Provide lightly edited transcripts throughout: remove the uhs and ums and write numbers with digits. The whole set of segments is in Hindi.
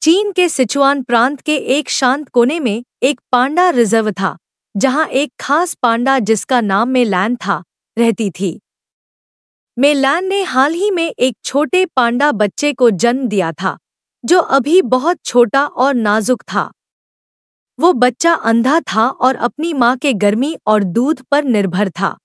चीन के सिचुआन प्रांत के एक शांत कोने में एक पांडा रिजर्व था, जहां एक खास पांडा जिसका नाम मेलैन था, रहती थी। मेलैन ने हाल ही में एक छोटे पांडा बच्चे को जन्म दिया था, जो अभी बहुत छोटा और नाजुक था। वो बच्चा अंधा था और अपनी माँ के गर्मी और दूध पर निर्भर था।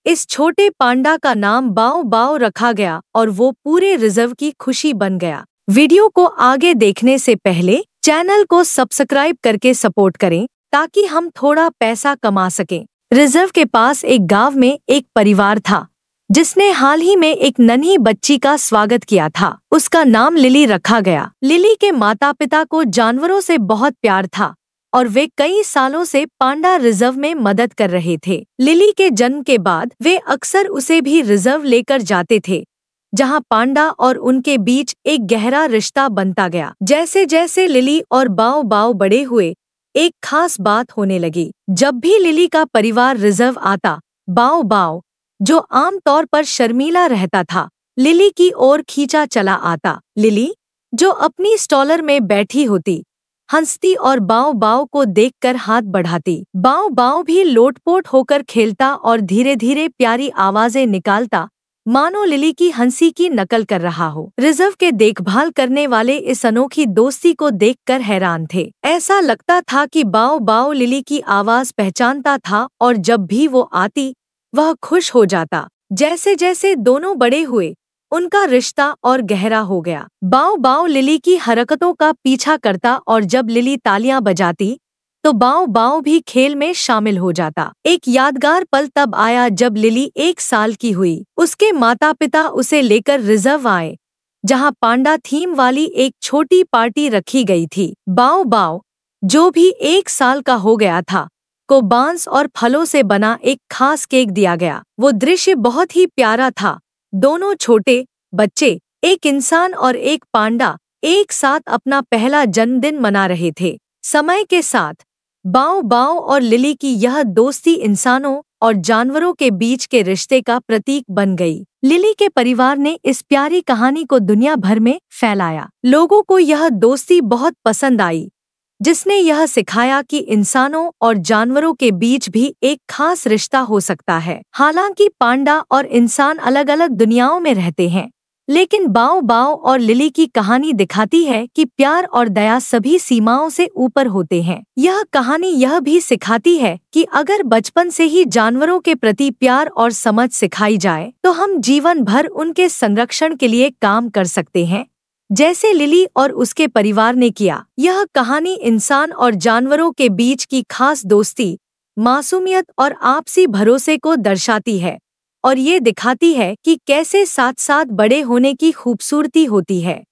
इस छोटे पांडा का नाम बाओ बाओ रखा गया और वो पूरे रिजर्व की खुशी बन गया। वीडियो को आगे देखने से पहले चैनल को सब्सक्राइब करके सपोर्ट करें ताकि हम थोड़ा पैसा कमा सकें। रिजर्व के पास एक गांव में एक परिवार था जिसने हाल ही में एक नन्ही बच्ची का स्वागत किया था। उसका नाम लिली रखा गया। लिली के माता पिता को जानवरों से बहुत प्यार था और वे कई सालों से पांडा रिजर्व में मदद कर रहे थे। लिली के जन्म के बाद वे अक्सर उसे भी रिजर्व लेकर जाते थे, जहां पांडा और उनके बीच एक गहरा रिश्ता बनता गया। जैसे जैसे लिली और बाओ बाओ बड़े हुए, एक खास बात होने लगी। जब भी लिली का परिवार रिजर्व आता, बाओ बाओ, जो आमतौर पर शर्मीला रहता था, लिली की ओर खींचा चला आता। लिली, जो अपनी स्टॉलर में बैठी होती, हंसती और बाओ बाओ को देखकर हाथ बढ़ाती। बाओ बाओ भी लोटपोट होकर खेलता और धीरे धीरे प्यारी आवाजें निकालता, मानो लिली की हंसी की नकल कर रहा हो। रिजर्व के देखभाल करने वाले इस अनोखी दोस्ती को देखकर हैरान थे। ऐसा लगता था कि बाओ बाओ लिली की आवाज पहचानता था और जब भी वो आती, वह खुश हो जाता। जैसे जैसे दोनों बड़े हुए, उनका रिश्ता और गहरा हो गया। बाओ बाओ लिली की हरकतों का पीछा करता और जब लिली तालियां बजाती, तो बाओ बाओ भी खेल में शामिल हो जाता। एक यादगार पल तब आया जब लिली 1 साल की हुई। उसके माता पिता उसे लेकर रिजर्व आए, जहां पांडा थीम वाली एक छोटी पार्टी रखी गई थी। बाओ बाओ, जो भी 1 साल का हो गया था, को बांस और फलों से बना एक खास केक दिया गया। वो दृश्य बहुत ही प्यारा था। दोनों छोटे बच्चे, एक इंसान और एक पांडा, एक साथ अपना पहला जन्मदिन मना रहे थे। समय के साथ बाओ बाओ और लिली की यह दोस्ती इंसानों और जानवरों के बीच के रिश्ते का प्रतीक बन गई। लिली के परिवार ने इस प्यारी कहानी को दुनिया भर में फैलाया। लोगों को यह दोस्ती बहुत पसंद आई, जिसने यह सिखाया कि इंसानों और जानवरों के बीच भी एक खास रिश्ता हो सकता है। हालांकि पांडा और इंसान अलग अलग दुनियाओं में रहते हैं, लेकिन बाओ बाओ और लिली की कहानी दिखाती है कि प्यार और दया सभी सीमाओं से ऊपर होते हैं। यह कहानी यह भी सिखाती है कि अगर बचपन से ही जानवरों के प्रति प्यार और समझ सिखाई जाए, तो हम जीवन भर उनके संरक्षण के लिए काम कर सकते हैं, जैसे लिली और उसके परिवार ने किया। यह कहानी इंसान और जानवरों के बीच की खास दोस्ती, मासूमियत और आपसी भरोसे को दर्शाती है और ये दिखाती है कि कैसे साथ साथ बड़े होने की खूबसूरती होती है।